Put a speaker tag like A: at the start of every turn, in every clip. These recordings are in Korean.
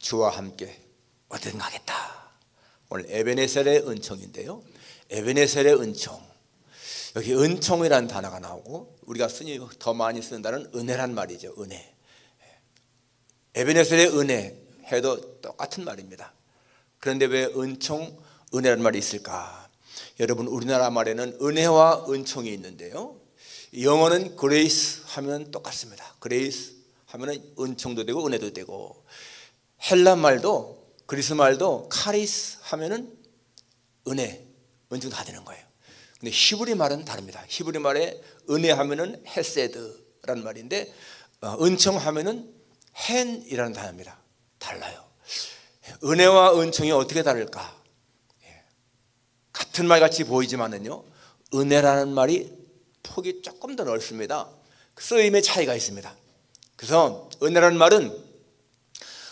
A: 주와 함께 어디든 가겠다. 오늘 에베네셀의 은총인데요, 에베네셀의 은총, 여기 은총이라는 단어가 나오고 우리가 흔히 더 많이 쓰는 단어는 은혜란 말이죠. 은혜. 에베네셀의 은혜 해도 똑같은 말입니다. 그런데 왜 은총, 은혜라는 말이 있을까? 여러분, 우리나라 말에는 은혜와 은총이 있는데요, 영어는 grace 하면 똑같습니다. grace 하면 은총도 되고 은혜도 되고, 헬라 말도 그리스 말도 카리스 하면은 은혜, 은총 다 되는 거예요. 근데 히브리 말은 다릅니다. 히브리 말에 은혜 하면은 헤세드라는 말인데, 은총 하면은 헨이라는 단어입니다. 달라요. 은혜와 은총이 어떻게 다를까? 같은 말 같이 보이지만은요, 은혜라는 말이 폭이 조금 더 넓습니다. 쓰임의 차이가 있습니다. 그래서 은혜라는 말은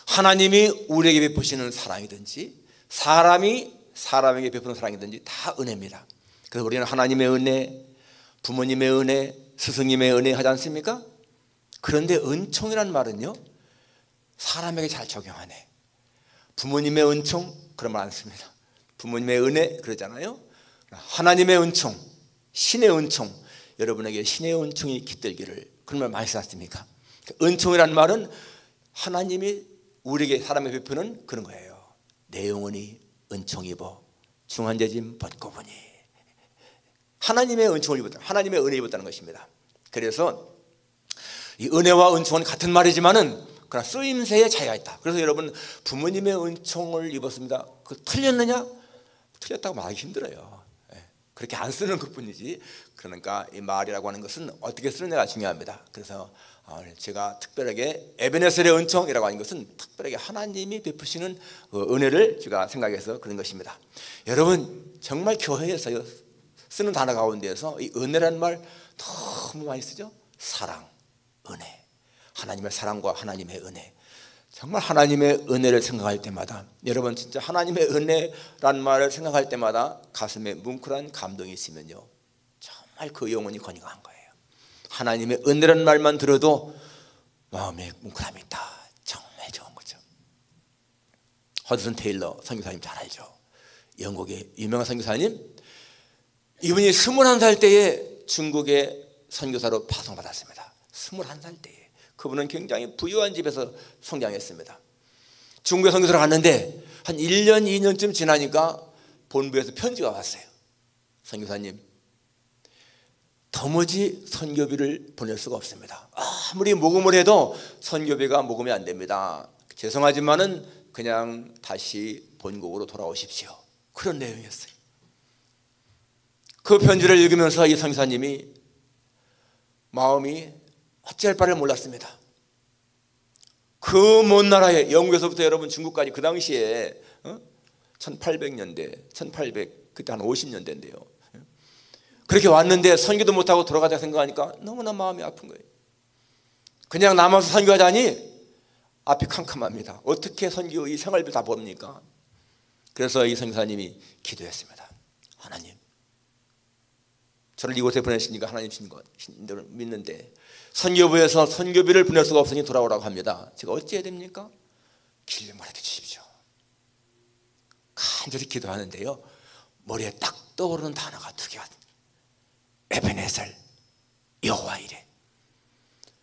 A: 하나님이 우리에게 베푸시는 사랑이든지 사람이 사람에게 베푸는 사랑이든지 다 은혜입니다. 그래서 우리는 하나님의 은혜, 부모님의 은혜, 스승님의 은혜 하지 않습니까? 그런데 은총이라는 말은요, 사람에게 잘 적용하네. 부모님의 은총 그런 말 안 씁니다. 부모님의 은혜 그러잖아요. 하나님의 은총, 신의 은총, 여러분에게 신의 은총이 깃들기를, 그런 말 많이 써놨습니까? 은총이라는 말은 하나님이 우리에게 사람에게 베푸는 그런 거예요. 내 영혼이 은총 입어 중한제짐 벗고 보니, 하나님의 은총을 입었다, 하나님의 은혜 입었다는 것입니다. 그래서 이 은혜와 은총은 같은 말이지만은 그러나 쓰임새의 차이가 있다. 그래서 여러분, 부모님의 은총을 입었습니다. 그 틀렸느냐? 틀렸다고 말하기 힘들어요. 그렇게 안 쓰는 것뿐이지. 그러니까 이 말이라고 하는 것은 어떻게 쓰느냐가 중요합니다. 그래서 제가 특별하게 에베네셀의 은총이라고 하는 것은 특별하게 하나님이 베푸시는 은혜를 제가 생각해서 그런 것입니다. 여러분, 정말 교회에서 쓰는 단어 가운데에서 이 은혜라는 말 너무 많이 쓰죠. 사랑, 은혜, 하나님의 사랑과 하나님의 은혜. 정말 하나님의 은혜를 생각할 때마다, 여러분 진짜 하나님의 은혜란 말을 생각할 때마다 가슴에 뭉클한 감동이 있으면요, 정말 그 영혼이 건강한 거예요. 하나님의 은혜라는 말만 들어도 마음에 뭉클함이 있다. 정말 좋은 거죠. 허드슨 테일러 선교사님 잘 알죠? 영국의 유명한 선교사님. 이분이 21살 때에 중국의 선교사로 파송받았습니다. 21살 때에. 그분은 굉장히 부유한 집에서 성장했습니다. 중국에 선교사를 갔는데 한 1년, 2년쯤 지나니까 본부에서 편지가 왔어요. 선교사님, 도무지 선교비를 보낼 수가 없습니다. 아무리 모금을 해도 선교비가 모금이 안 됩니다. 죄송하지만은 그냥 다시 본국으로 돌아오십시오. 그런 내용이었어요. 그 편지를 읽으면서 이 선교사님이 마음이 어찌할 바를 몰랐습니다. 그 먼 나라에, 영국에서부터 여러분 중국까지, 그 당시에 1800년대, 1800, 그때 한 50년대인데요. 그렇게 왔는데 선교도 못하고 돌아가자 생각하니까 너무나 마음이 아픈 거예요. 그냥 남아서 선교하자니 앞이 캄캄합니다. 어떻게 선교 이 생활비 다 봅니까? 그래서 이 선교사님이 기도했습니다. 하나님, 저를 이곳에 보내시니까 하나님 신들을 믿는데 선교부에서 선교비를 보낼 수가 없으니 돌아오라고 합니다. 제가 어찌해야 됩니까? 길 좀 말해 주십시오. 간절히 기도하는데요, 머리에 딱 떠오르는 단어가 두 개가, 에베네셀, 여호와 이레.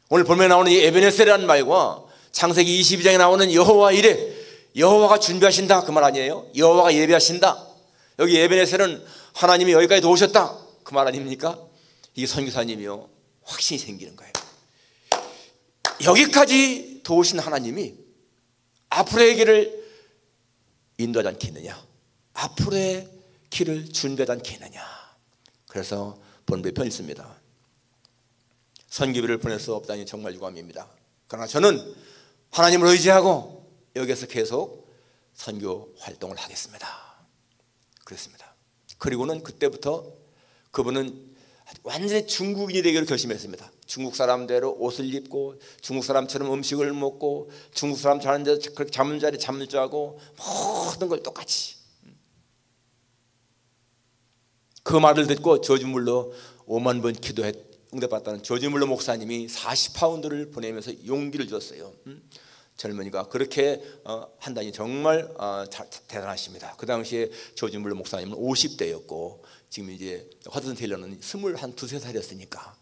A: 오늘 본문에 나오는 이 에베네셀이라는 말과 창세기 22장에 나오는 여호와 이레, 여호와가 준비하신다, 그 말 아니에요? 여호와가 예비하신다. 여기 에베네셀은 하나님이 여기까지 도우셨다, 그 말 아닙니까? 이 선교사님이요, 확신이 생기는 거예요. 여기까지 도우신 하나님이 앞으로의 길을 인도하지 않겠느냐, 앞으로의 길을 준비하지 않겠느냐. 그래서 본부에 편지 씁니다. 선교비를 보낼 수 없다니 정말 유감입니다. 그러나 저는 하나님을 의지하고 여기서 계속 선교 활동을 하겠습니다. 그랬습니다. 그리고는 그때부터 그분은 완전히 중국인이 되기로 결심했습니다. 중국 사람대로 옷을 입고 중국 사람처럼 음식을 먹고 중국 사람 자는 데서 그렇게 잠은 자리에 잠을 자고 모든 걸 똑같이. 그 말을 듣고 저주물로 5만 번 응답받았다는 저주물로 목사님이 40파운드를 보내면서 용기를 줬어요. 젊은이가 그렇게 한다니 정말 대단하십니다. 그 당시에 조지 물러 목사님은 50대였고 지금 이제 허드슨 테일러는 21~23살이었으니까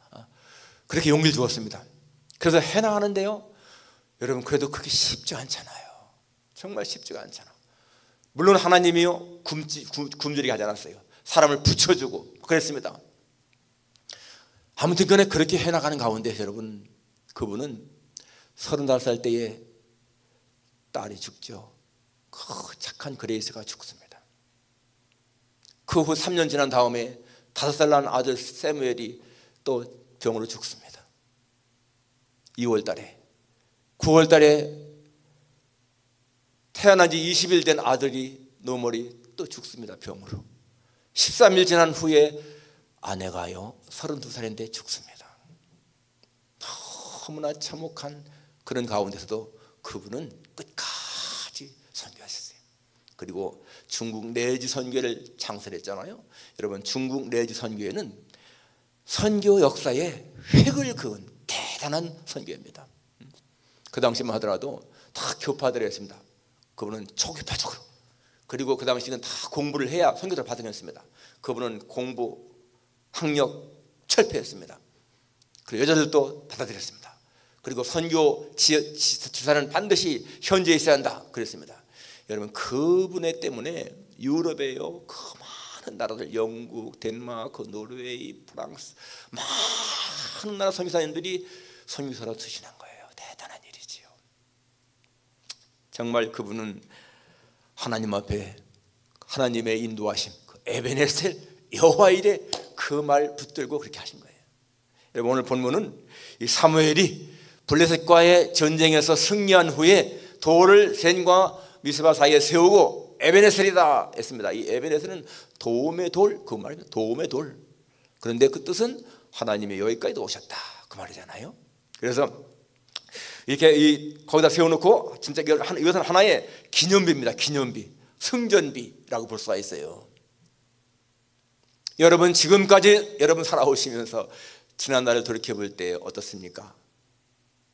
A: 그렇게 용기를 주었습니다. 그래서 해나가는데요, 여러분 그래도 그렇게 쉽지 않잖아요. 정말 쉽지가 않잖아. 물론 하나님이요 굶주리게 하지 않았어요. 사람을 붙여주고 그랬습니다. 아무튼 간에 그렇게 해나가는 가운데 여러분, 그분은 35살 때에 딸이 죽죠. 그 착한 그레이스가 죽습니다. 그 후 3년 지난 다음에 5살 난 아들 세무엘이 또 병으로 죽습니다. 2월 달에 9월 달에 태어난 지 20일 된 아들이 노멀이 또 죽습니다. 병으로. 13일 지난 후에 아내가요 32살인데 죽습니다. 너무나 참혹한 그런 가운데서도 그분은 끝까지 선교하셨어요. 그리고 중국 내지 선교를 창설했잖아요. 여러분 중국 내지 선교회는 선교 역사에 획을 그은 대단한 선교회입니다. 그 당시만 하더라도 다 교파들이 했습니다. 그분은 초교파적으로. 그리고 그 당시는 다 공부를 해야 선교사를 받아냈습니다. 그분은 공부, 학력 철폐했습니다. 그리고 여자들도 받아들였습니다. 그리고 선교 지사는 반드시 현지에 있어야 한다 그랬습니다. 여러분 그분의 때문에 유럽에요 그 많은 나라들, 영국, 덴마크, 노르웨이, 프랑스 많은 나라 선교사님들이 선교사로 쓰시는 거예요. 대단한 일이지요. 정말 그분은 하나님 앞에 하나님의 인도하심, 그 에베네셀 여호와 이레 그 말 붙들고 그렇게 하신 거예요. 여러분 오늘 본문은 이 사무엘이 블레셋과의 전쟁에서 승리한 후에 돌을 센과 미스바 사이에 세우고 에베네셀이다 했습니다. 이 에베네셀은 도움의 돌, 그 말입니다. 도움의 돌. 그런데 그 뜻은 하나님의 여기까지도 오셨다 그 말이잖아요. 그래서 이렇게 거기다 세워놓고 진짜 이것은 하나의 기념비입니다. 기념비, 승전비라고 볼 수가 있어요. 여러분 지금까지 여러분 살아오시면서 지난날을 돌이켜볼 때 어떻습니까?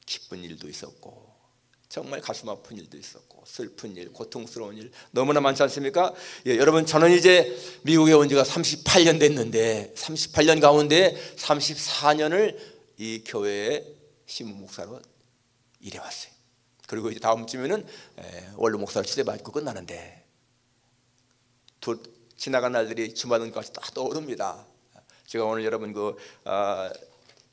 A: 기쁜 일도 있었고 정말 가슴 아픈 일도 있었고 슬픈 일, 고통스러운 일 너무나 많지 않습니까? 예, 여러분 저는 이제 미국에 온 지가 38년 됐는데 38년 가운데 34년을 이 교회의 신무 목사로 일해왔어요. 그리고 이제 다음 주면은 원로 목사로 추대받고 끝나는데 지나간 날들이 주마등 같이 딱 떠오릅니다. 제가 오늘 여러분 그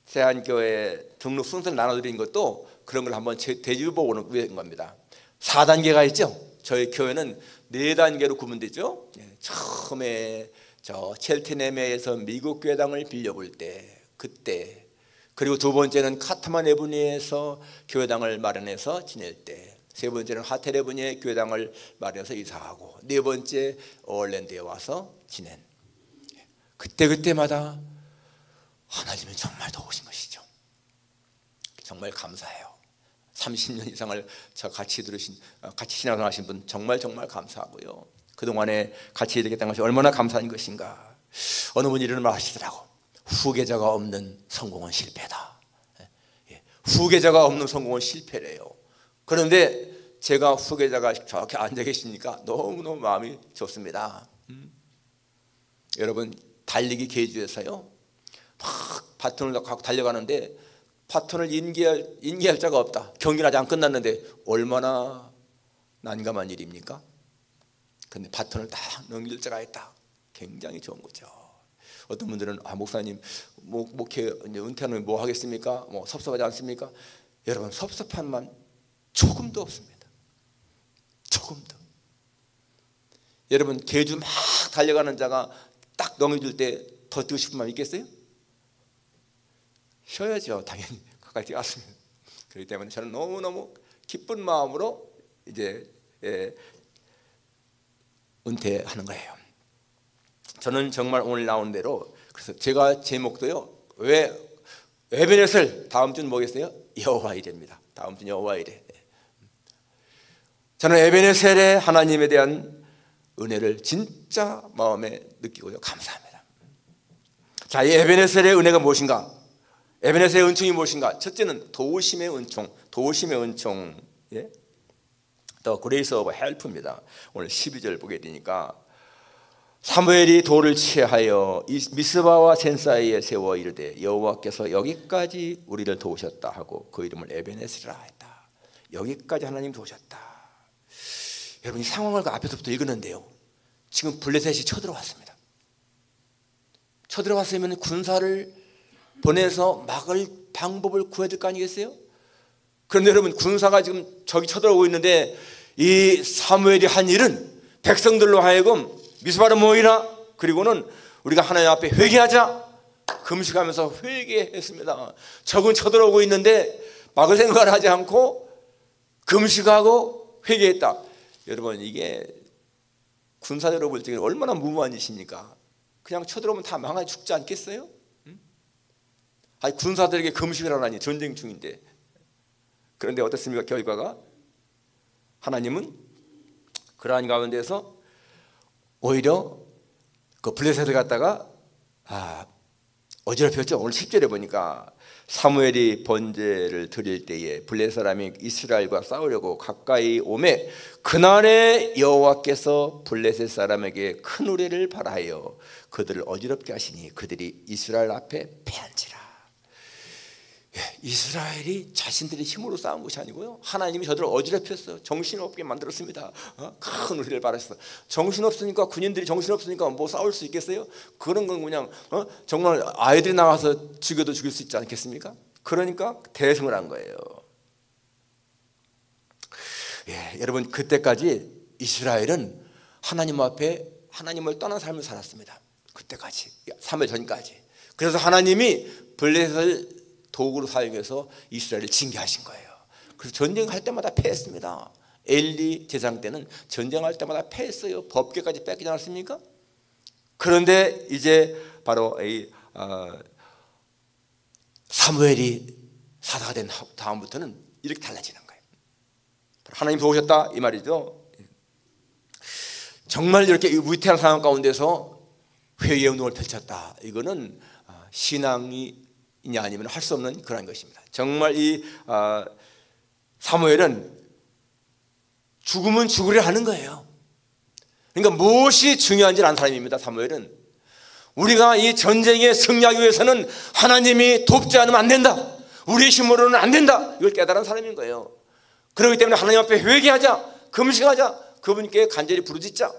A: 대한교회 등록 순서를 나눠드린 것도 그런 걸 한번 되짚어보는 위한 겁니다. 4단계가 있죠. 저희 교회는 4단계로 구분되죠. 처음에 저 첼테넴에서 미국 교회당을 빌려볼 때 그때, 그리고 두 번째는 카트만에브니에서 교회당을 마련해서 지낼 때, 세 번째는 하텔에브니에 교회당을 마련해서 이사하고, 네 번째 얼랜드에 와서 지낸 그때마다 하나님은 정말 도우신 것이죠. 정말 감사해요. 30년 이상을 저 같이 신앙생활하신 분 정말 감사하고요. 그동안에 같이 일했던 것이 얼마나 감사한 것인가. 어느 분이 이런 말 하시더라고. 후계자가 없는 성공은 실패다. 후계자가 없는 성공은 실패래요. 그런데 제가 후계자가 저렇게 앉아 계시니까 너무너무 마음이 좋습니다. 여러분 달리기 계주에서요 막 바톤을 갖고 달려가는데 바톤을 인계할 자가 없다. 경기는 아직 안 끝났는데 얼마나 난감한 일입니까? 근데 바톤을 딱 넘길 자가 있다. 굉장히 좋은 거죠. 어떤 분들은 목사님 목회 은퇴하면 뭐 하겠습니까? 뭐 섭섭하지 않습니까? 여러분 섭섭한 만 조금도 없습니다. 조금도. 여러분 계주 막 달려가는 자가 딱 넘겨줄 때 더 뛰고 싶은 마음 있겠어요? 쉬어야죠. 당연히 가까이 뛰었습니다. 그렇기 때문에 저는 너무너무 기쁜 마음으로 이제 은퇴하는 거예요. 저는 정말 오늘 나온 대로, 그래서 제가 제목도요, 왜 에베네셀, 다음 주는 뭐겠어요? 여호와 이레입니다. 다음 주는 여호와 이레. 저는 에베네셀의 하나님에 대한 은혜를 진짜 마음에 느끼고요, 감사합니다. 자, 이 에베네셀의 은혜가 무엇인가? 에베네셀의 은총이 무엇인가? 첫째는 도우심의 은총, 도우심의 은총. 예? 또 그레이스 오브 헬프입니다. 오늘 12절 보게 되니까 사무엘이 돌을 취하여 미스바와 젠 사이에 세워 이르되 여호와께서 여기까지 우리를 도우셨다 하고 그 이름을 에베네스라 했다. 여기까지 하나님 도우셨다. 여러분 이 상황을 그 앞에서부터 읽었는데요. 지금 블레셋이 쳐들어왔습니다. 쳐들어왔으면 군사를 보내서 막을 방법을 구해야 될 거 아니겠어요? 그런데 여러분 군사가 지금 저기 쳐들어오고 있는데 이 사무엘이 한 일은 백성들로 하여금 미스바로 모이라, 그리고는 우리가 하나님 앞에 회개하자, 금식하면서 회개했습니다. 적은 쳐들어오고 있는데 막을 생각을 하지 않고 금식하고 회개했다. 여러분 이게 군사적으로 볼 때 얼마나 무모한 짓입니까? 그냥 쳐들어오면 다 망하게 죽지 않겠어요? 아니 군사들에게 금식을 하라니 전쟁 중인데. 그런데 어떻습니까? 결과가 하나님은 그러한 가운데서 오히려 그 블레셋을 갖다가 어지럽혔죠. 오늘 10절에 보니까 사무엘이 번제를 드릴 때에 블레셋 사람이 이스라엘과 싸우려고 가까이 오매 그날에 여호와께서 블레셋 사람에게 큰 우레를 발하여 그들을 어지럽게 하시니 그들이 이스라엘 앞에 패한지라. 이스라엘이 자신들의 힘으로 싸운 것이 아니고요, 하나님이 저들을 어지럽혔어요. 정신없게 만들었습니다. 큰 우리를 바랐어. 정신없으니까, 군인들이 정신없으니까 뭐 싸울 수 있겠어요? 그런 건 그냥 정말 아이들이 나와서 죽여도 죽일 수 있지 않겠습니까? 그러니까 대승을 한 거예요. 여러분 그때까지 이스라엘은 하나님 앞에 하나님을 떠난 삶을 살았습니다. 그때까지 3일 전까지. 그래서 하나님이 블레셋을 도구로 사용해서 이스라엘을 징계하신 거예요. 그래서 전쟁할 때마다 패했습니다. 엘리 제사장 때는 전쟁할 때마다 패했어요. 법궤까지 뺏기지 않았습니까? 그런데 이제 바로 사무엘이 사사가 된 다음부터는 이렇게 달라지는 거예요. 하나님 도우셨다 이 말이죠. 정말 이렇게 위태한 상황 가운데서 회개의 운동을 펼쳤다. 이거는 신앙이 이냐 아니면 할 수 없는 그런 것입니다. 정말 이 사무엘은 죽으면 죽으려 하는 거예요. 그러니까 무엇이 중요한지 아는 사람입니다. 사무엘은 우리가 이 전쟁에 승리하기 위해서는 하나님이 돕지 않으면 안 된다, 우리의 힘으로는 안 된다, 이걸 깨달은 사람인 거예요. 그렇기 때문에 하나님 앞에 회개하자, 금식하자, 그분께 간절히 부르짖자.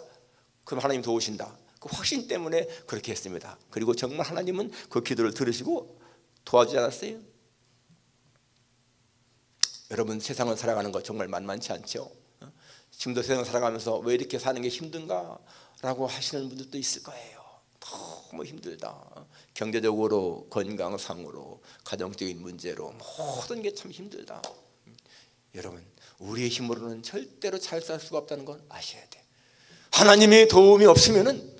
A: 그럼 하나님 도우신다. 그 확신 때문에 그렇게 했습니다. 그리고 정말 하나님은 그 기도를 들으시고 도와주지 않았어요? 여러분 세상을 살아가는 거 정말 만만치 않죠? 지금도 세상을 살아가면서 왜 이렇게 사는 게 힘든가? 라고 하시는 분들도 있을 거예요. 너무 힘들다. 경제적으로, 건강상으로, 가정적인 문제로 모든 게 참 힘들다. 여러분 우리의 힘으로는 절대로 잘 살 수가 없다는 건 아셔야 돼. 하나님의 도움이 없으면은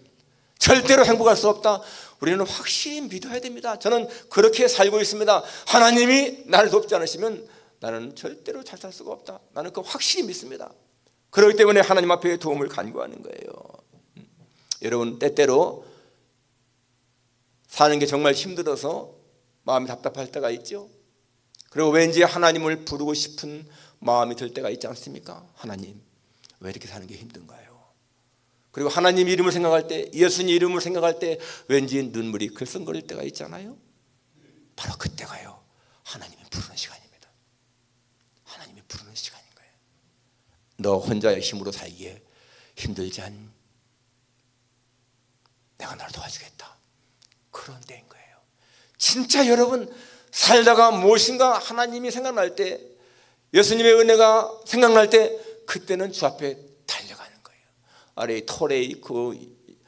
A: 절대로 행복할 수 없다. 우리는 확실히 믿어야 됩니다. 저는 그렇게 살고 있습니다. 하나님이 나를 돕지 않으시면 나는 절대로 잘 살 수가 없다. 나는 그 확실히 믿습니다. 그렇기 때문에 하나님 앞에 도움을 간구하는 거예요. 여러분 때때로 사는 게 정말 힘들어서 마음이 답답할 때가 있죠. 그리고 왠지 하나님을 부르고 싶은 마음이 들 때가 있지 않습니까? 하나님 왜 이렇게 사는 게 힘든가요? 그리고 하나님 이름을 생각할 때, 예수님 이름을 생각할 때 왠지 눈물이 글썽거릴 때가 있잖아요. 바로 그때가요 하나님이 부르는 시간입니다. 하나님이 부르는 시간인 거예요. 너 혼자의 힘으로 살기에 힘들지 않니? 내가 너를 도와주겠다. 그런 때인 거예요. 진짜 여러분 살다가 무엇인가 하나님이 생각날 때, 예수님의 은혜가 생각날 때, 그때는 주 앞에 달려가는 거예요. 아래 토레이 그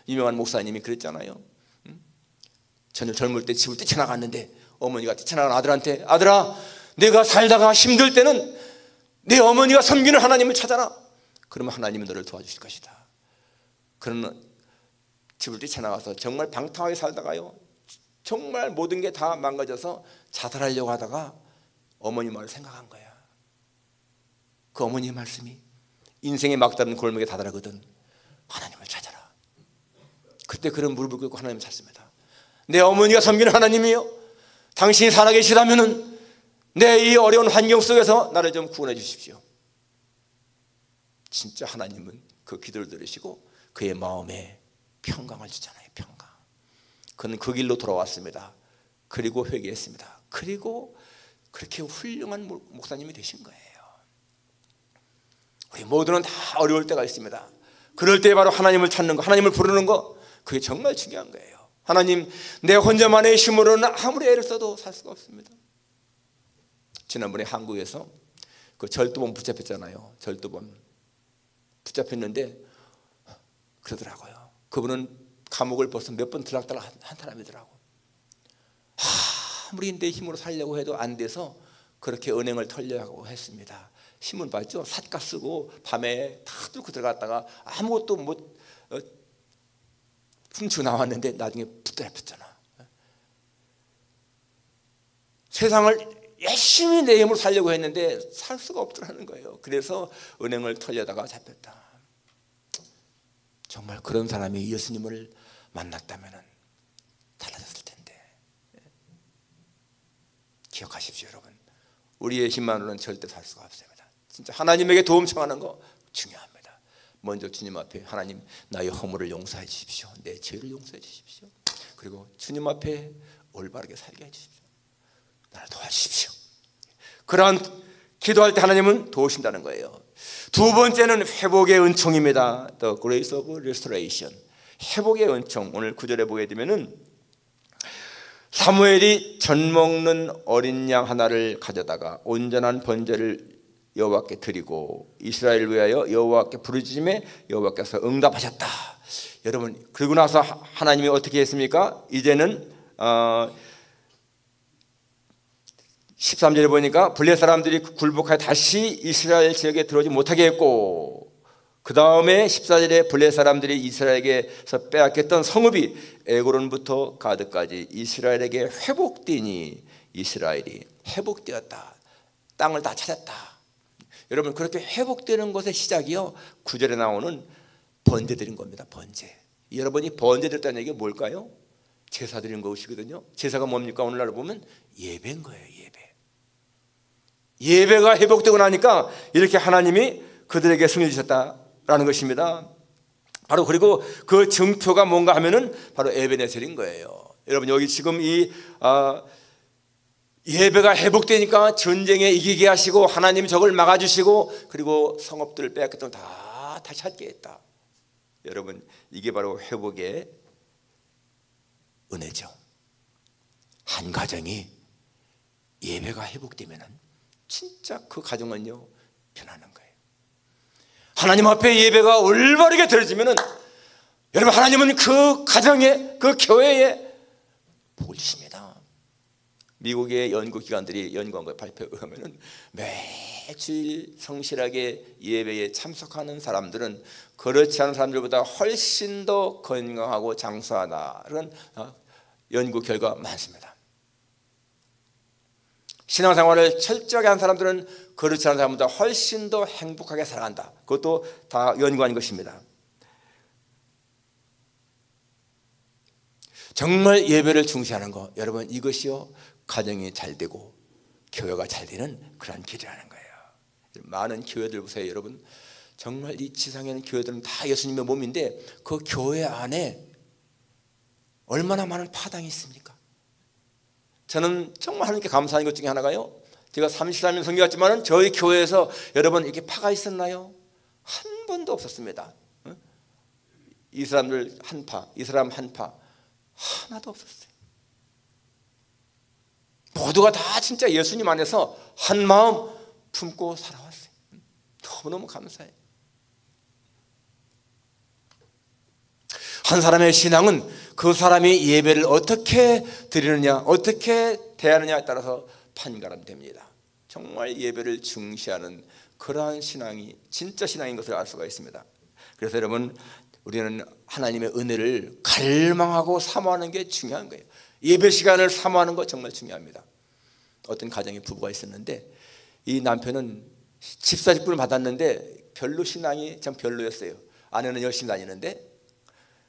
A: 유명한 목사님이 그랬잖아요. 저는 젊을 때 집을 뛰쳐나갔는데 어머니가 뛰쳐나간 아들한테, 아들아 내가 살다가 힘들 때는 내 어머니가 섬기는 하나님을 찾아라. 그러면 하나님은 너를 도와주실 것이다. 그러면 집을 뛰쳐나가서 정말 방탕하게 살다가요 정말 모든 게 다 망가져서 자살하려고 하다가 어머니 말을 생각한 거야. 그 어머니의 말씀이 인생의 막다른 골목에 다다르거든 하나님을 찾아라. 그때 그런 무릎을 꿇고 하나님을 찾습니다. 내 어머니가 섬기는 하나님이요, 당신이 살아계시다면 내 이 어려운 환경 속에서 나를 좀 구원해 주십시오. 진짜 하나님은 그 기도를 들으시고 그의 마음에 평강을 주잖아요. 평강. 그는 그 길로 돌아왔습니다. 그리고 회개했습니다. 그리고 그렇게 훌륭한 목사님이 되신 거예요. 우리 모두는 다 어려울 때가 있습니다. 그럴 때 바로 하나님을 찾는 거, 하나님을 부르는 거, 그게 정말 중요한 거예요. 하나님, 내 혼자만의 힘으로는 아무리 애를 써도 살 수가 없습니다. 지난번에 한국에서 그 절도범 붙잡혔잖아요. 절도범 붙잡혔는데 그러더라고요. 그분은 감옥을 벌써 몇 번 들락달락 한 사람이더라고. 아무리 내 힘으로 살려고 해도 안 돼서 그렇게 은행을 털려고 했습니다. 신문 봤죠? 삿가 쓰고 밤에 다 뚫고 들어갔다가 아무것도 못 훔치고 나왔는데 나중에 붙잡혔잖아. 세상을 열심히 내 힘으로 살려고 했는데 살 수가 없더라는 거예요. 그래서 은행을 털려다가 잡혔다. 정말 그런 사람이 예수님을 만났다면 달라졌을 텐데. 기억하십시오, 여러분. 우리의 힘만으로는 절대 살 수가 없습니다. 진짜 하나님에게 도움 청하는 거 중요합니다. 먼저 주님 앞에 하나님, 나의 허물을 용서해 주십시오. 내 죄를 용서해 주십시오. 그리고 주님 앞에 올바르게 살게 해 주십시오. 나를 도와주십시오. 그러한 기도할 때 하나님은 도우신다는 거예요. 두 번째는 회복의 은총입니다. The grace of restoration. 회복의 은총. 오늘 9절에 보게 되면은 사무엘이 젖 먹는 어린 양 하나를 가져다가 온전한 번제를 여호와께 드리고 이스라엘을 위하여 여호와께 부르짖음에 여호와께서 응답하셨다. 여러분, 그러고 나서 하나님이 어떻게 했습니까? 이제는 13절에 보니까 블레 사람들이 굴복하여 다시 이스라엘 지역에 들어오지 못하게 했고, 그 다음에 14절에 블레 사람들이 이스라엘에게서 빼앗겼던 성읍이 에고론부터 가드까지 이스라엘에게 회복되니 이스라엘이 회복되었다. 땅을 다 찾았다. 여러분, 그렇게 회복되는 것의 시작이요, 9절에 나오는 번제 드린 겁니다. 번제. 여러분이 번제 드렸다는 얘기가 뭘까요? 제사 드린 것이거든요. 제사가 뭡니까? 오늘날로 보면 예배인 거예요. 예배. 예배가 회복되고 나니까 이렇게 하나님이 그들에게 승리 주셨다라는 것입니다. 바로 그리고 그 증표가 뭔가 하면은 바로 에베네셀인 거예요. 여러분, 여기 지금 이 예배가 회복되니까 전쟁에 이기게 하시고 하나님이 적을 막아주시고 그리고 성읍들을 빼앗겼던 다 다시 찾게 했다. 여러분, 이게 바로 회복의 은혜죠. 한 가정이 예배가 회복되면은 진짜 그 가정은요 변하는 거예요. 하나님 앞에 예배가 올바르게 드려지면은 여러분, 하나님은 그 가정에, 그 교회에 복을 주십니다. 미국의 연구기관들이 연구한 거 발표에 의하면은 매주일 성실하게 예배에 참석하는 사람들은 그렇지 않은 사람들보다 훨씬 더 건강하고 장수하다는 연구 결과 많습니다. 신앙생활을 철저하게 한 사람들은 그렇지 않은 사람보다 훨씬 더 행복하게 살아간다. 그것도 다 연구한 것입니다. 정말 예배를 중시하는 것, 여러분, 이것이요 가정이 잘 되고 교회가 잘 되는 그런 길이라는 거예요. 많은 교회들 보세요, 여러분. 정말 이 지상에 있는 교회들은 다 예수님의 몸인데 그 교회 안에 얼마나 많은 파당이 있습니까? 저는 정말 하나님께 감사한 것 중에 하나가요, 제가 33년 선교했지만 저희 교회에서 여러분 이렇게 파가 있었나요? 한 번도 없었습니다. 이 사람들 한 파, 이 사람 한 파, 하나도 없었어요. 모두가 다 진짜 예수님 안에서 한 마음 품고 살아왔어요. 너무너무 감사해요. 한 사람의 신앙은 그 사람이 예배를 어떻게 드리느냐, 어떻게 대하느냐에 따라서 판가름됩니다. 정말 예배를 중시하는 그러한 신앙이 진짜 신앙인 것을 알 수가 있습니다. 그래서 여러분, 우리는 하나님의 은혜를 갈망하고 사모하는 게 중요한 거예요. 예배 시간을 사모하는 거 정말 중요합니다. 어떤 가정의 부부가 있었는데 이 남편은 집사직분을 받았는데 별로 신앙이 참 별로였어요. 아내는 열심히 다니는데,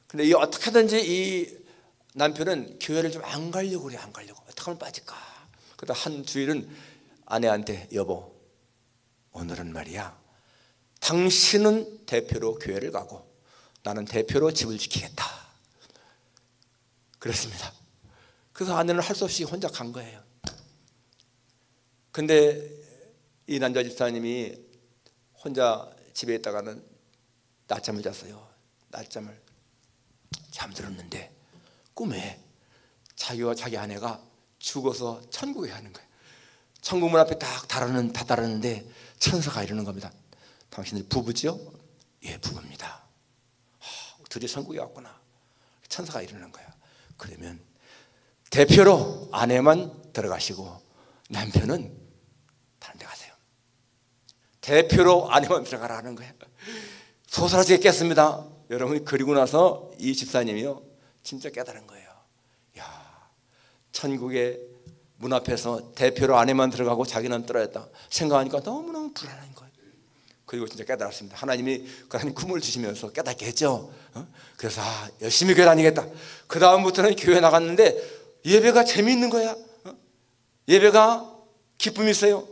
A: 근데 이 어떻게든지 이 남편은 교회를 좀 안 가려고 그래. 안 가려고. 어떻게 하면 빠질까? 그러다 한 주일은 아내한테, 여보, 오늘은 말이야 당신은 대표로 교회를 가고 나는 대표로 집을 지키겠다. 그랬습니다. 그래서 아내는 할 수 없이 혼자 간 거예요. 근데 이 남자 집사님이 혼자 집에 있다가는 낮잠을 잤어요. 낮잠을 잠들었는데 꿈에 자기와 자기 아내가 죽어서 천국에 가는 거예요. 천국 문 앞에 딱 달았는데 천사가 이러는 겁니다. 당신들 부부지요? 예, 부부입니다. 드디어 천국에 왔구나. 천사가 이러는 거야. 그러면 대표로 아내만 들어가시고 남편은 다른 데 가세요. 대표로 아내만 들어가라는 거야. 소설하게 깼습니다. 여러분, 그리고 나서 이 집사님이요 진짜 깨달은 거예요. 야, 천국의 문 앞에서 대표로 아내만 들어가고 자기는 떨어졌다 생각하니까 너무너무 불안한 거예요. 그리고 진짜 깨달았습니다. 하나님이 꿈을 주시면서 깨닫게 했죠. 그래서 열심히 교회 다니겠다. 그 다음부터는 교회 나갔는데 예배가 재미있는 거야. 예배가 기쁨이 있어요.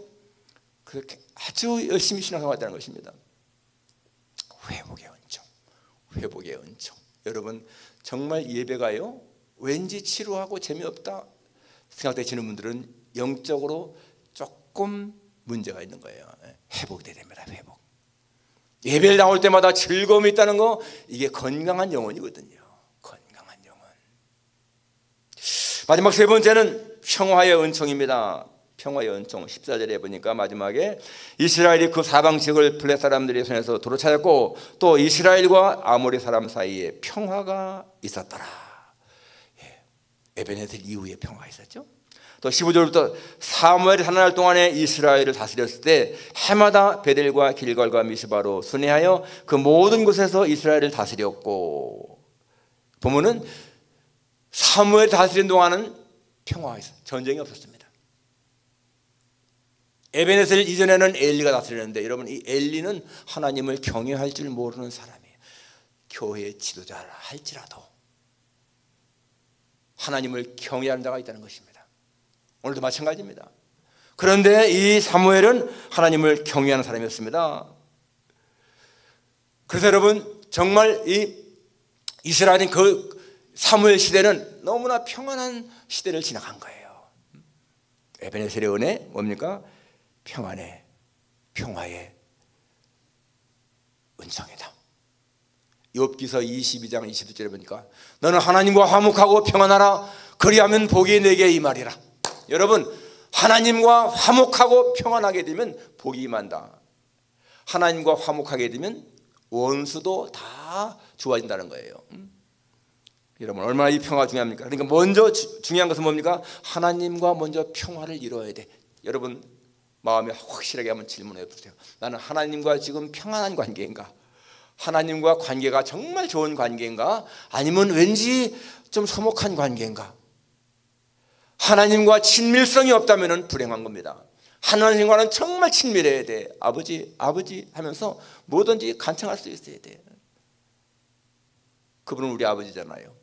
A: 그렇게 아주 열심히 신앙생활했다는 것입니다. 회복의 은총, 회복의 은총. 여러분, 정말 예배가요 왠지 지루하고 재미없다 생각되시는 분들은 영적으로 조금 문제가 있는 거예요. 회복돼야 됩니다. 회복. 예배를 나올 때마다 즐거움이 있다는 거, 이게 건강한 영혼이거든요. 건강한 영혼. 마지막 세 번째는 평화의 은총입니다. 평화의 은총. 14절에 보니까 마지막에 이스라엘이 그 사방지역을 블레 사람들의 손에서 도로 찾았고 또 이스라엘과 아모리 사람 사이에 평화가 있었더라. 에베네셀 이후에 평화가 있었죠. 또 15절부터 사무엘이 한 달 동안에 이스라엘을 다스렸을 때 해마다 베델과 길갈과 미스바로 순회하여 그 모든 곳에서 이스라엘을 다스렸고, 보면은 사무엘이 다스린 동안은 평화가 있어요. 전쟁이 없었습니다. 에베네셀 이전에는 엘리가 다스렸는데, 여러분, 이 엘리는 하나님을 경외할 줄 모르는 사람이에요. 교회의 지도자라 할지라도 하나님을 경외하는 자가 있다는 것입니다. 오늘도 마찬가지입니다. 그런데 이 사무엘은 하나님을 경외하는 사람이었습니다. 그래서 여러분, 정말 이 이스라엘인 그 사무엘 시대는 너무나 평안한 시대를 지나간 거예요. 에베네셀의 은혜 뭡니까? 평안의, 평화의 은총이다. 욥기서 22장 22절에 보니까 너는 하나님과 화목하고 평안하라. 그리하면 복이 내게 임하리라. 여러분, 하나님과 화목하고 평안하게 되면 복이 임한다. 하나님과 화목하게 되면 원수도 다 좋아진다는 거예요. 여러분, 얼마나 이 평화가 중요합니까? 그러니까 먼저 중요한 것은 뭡니까? 하나님과 먼저 평화를 이루어야 돼. 여러분, 마음에 확실하게 한번 질문해 보세요. 나는 하나님과 지금 평안한 관계인가? 하나님과 관계가 정말 좋은 관계인가? 아니면 왠지 좀 서먹한 관계인가? 하나님과 친밀성이 없다면 불행한 겁니다. 하나님과는 정말 친밀해야 돼. 아버지, 아버지 하면서 뭐든지 간청할 수 있어야 돼. 그분은 우리 아버지잖아요.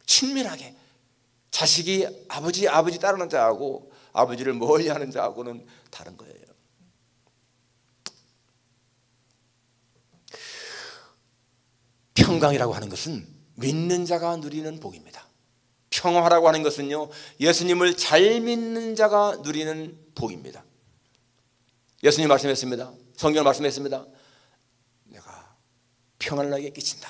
A: 친밀하게. 자식이 아버지, 아버지 따르는 자하고 아버지를 멀리하는 자하고는 다른 거예요. 평강이라고 하는 것은 믿는 자가 누리는 복입니다. 평화라고 하는 것은요, 예수님을 잘 믿는 자가 누리는 복입니다. 예수님 말씀했습니다. 성경 말씀했습니다. 내가 평안을 너에게 끼친다.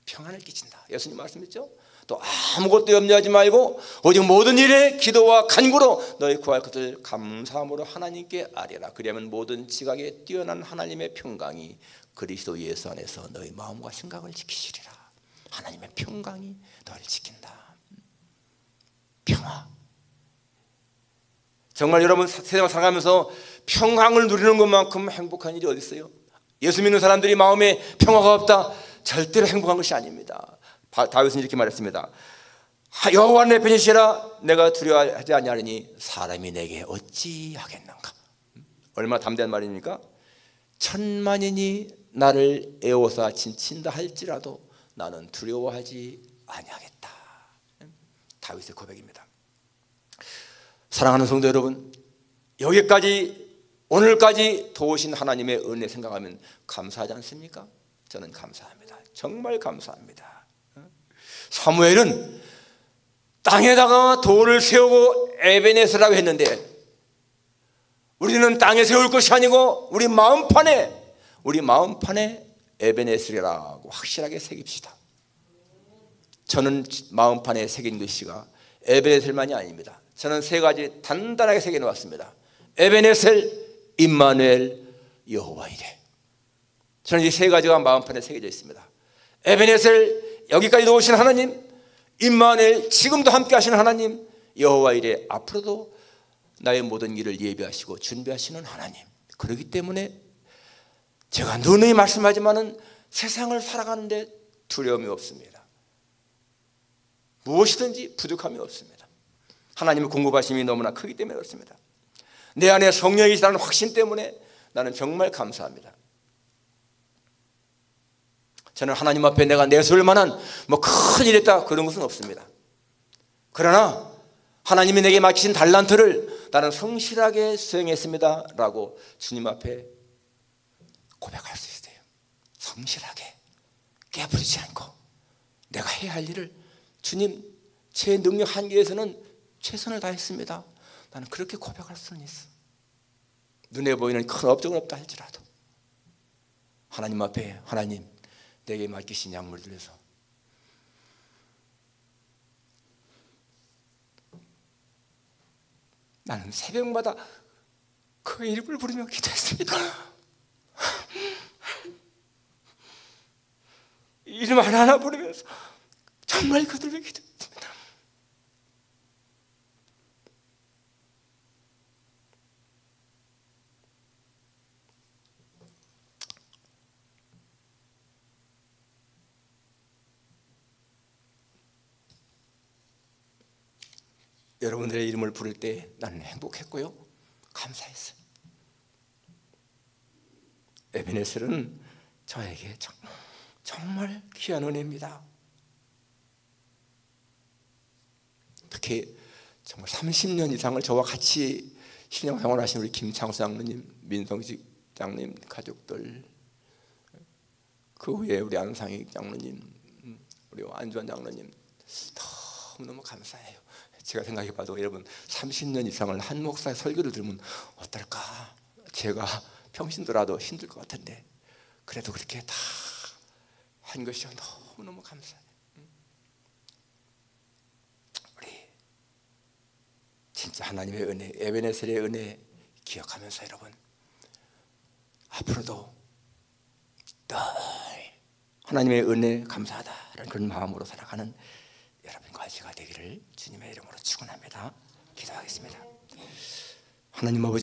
A: 평안을 끼친다. 예수님 말씀했죠. 또 아무것도 염려하지 말고 오직 모든 일에 기도와 간구로 너희 구할 것을 감사함으로 하나님께 아뢰라. 그리하면 모든 지각에 뛰어난 하나님의 평강이 그리스도 예수 안에서 너희 마음과 생각을 지키시리라. 하나님의 평강이 너를 지킨다. 평화. 정말 여러분, 세상을 살아가면서 평강을 누리는 것만큼 행복한 일이 어디 있어요? 예수 믿는 사람들이 마음에 평화가 없다, 절대로 행복한 것이 아닙니다. 다윗은 이렇게 말했습니다. 여호와 내 편이시라. 내가 두려워하지 아니하리니 사람이 내게 어찌하겠는가. 얼마나 담대한 말입니까? 천만인이 나를 애워서 친친다 할지라도 나는 두려워하지 아니하겠다. 다윗의 고백입니다. 사랑하는 성도 여러분, 여기까지 오늘까지 도우신 하나님의 은혜 생각하면 감사하지 않습니까? 저는 감사합니다. 정말 감사합니다. 사무엘은 땅에다가 돌을 세우고 에베네스라고 했는데, 우리는 땅에 세울 것이 아니고 우리 마음판에 에베네스라고 확실하게 새깁시다. 저는 마음판에 새긴 글씨가 에베네셀만이 아닙니다. 저는 세 가지 단단하게 새겨 놓았습니다. 에베네셀, 임마누엘, 여호와 이레. 저는 이 세 가지가 마음판에 새겨져 있습니다. 에베네셀, 여기까지 오신 하나님. 임마누엘, 지금도 함께 하시는 하나님. 여호와 이레, 앞으로도 나의 모든 일을 예비하시고 준비하시는 하나님. 그렇기 때문에 제가 누누이 말씀하지만은 세상을 살아가는데 두려움이 없습니다. 무엇이든지 부족함이 없습니다. 하나님의 공급하심이 너무나 크기 때문에 그렇습니다. 내 안에 성령이 있다는 확신 때문에 나는 정말 감사합니다. 저는 하나님 앞에 내가 내세울 만한 큰일 했다 그런 것은 없습니다. 그러나 하나님이 내게 맡기신 달란트를 나는 성실하게 수행했습니다 라고 주님 앞에 고백할 수 있어요. 성실하게 깨부리지 않고 내가 해야 할 일을, 주님, 제 능력 한계에서는 최선을 다했습니다. 나는 그렇게 고백할 수는 있어. 눈에 보이는 큰 업적은 없다 할지라도 하나님 앞에, 하나님, 내게 맡기신 약물들에서 나는 새벽마다 그 이름을 부르며 기도했습니다. 이름 하나하나 부르면서 정말 그들을 기도했습니다. 여러분들의 이름을 부를 때 나는 행복했고요, 감사했어요. 에베네셀은 저에게 정말 귀한 은혜입니다. 특히 정말 30년 이상을 저와 같이 신앙생활 하신 우리 김창수 장로님, 민성식 장님 가족들, 그 후에 우리 안상익 장로님, 우리 안주환 장로님, 너무너무 감사해요. 제가 생각해봐도 여러분 30년 이상을 한 목사의 설교를 들으면 어떨까? 제가 평신도라도 힘들 것 같은데 그래도 그렇게 다 한 것이 너무너무 감사해요. 우리 진짜 하나님의 은혜, 에베네셀의 은혜 기억하면서 여러분 앞으로도 늘 하나님의 은혜 감사하다라는 그런 마음으로 살아가는 여러분과 제가 되기를 주님의 이름으로 축원합니다. 기도하겠습니다. 하나님 아버지,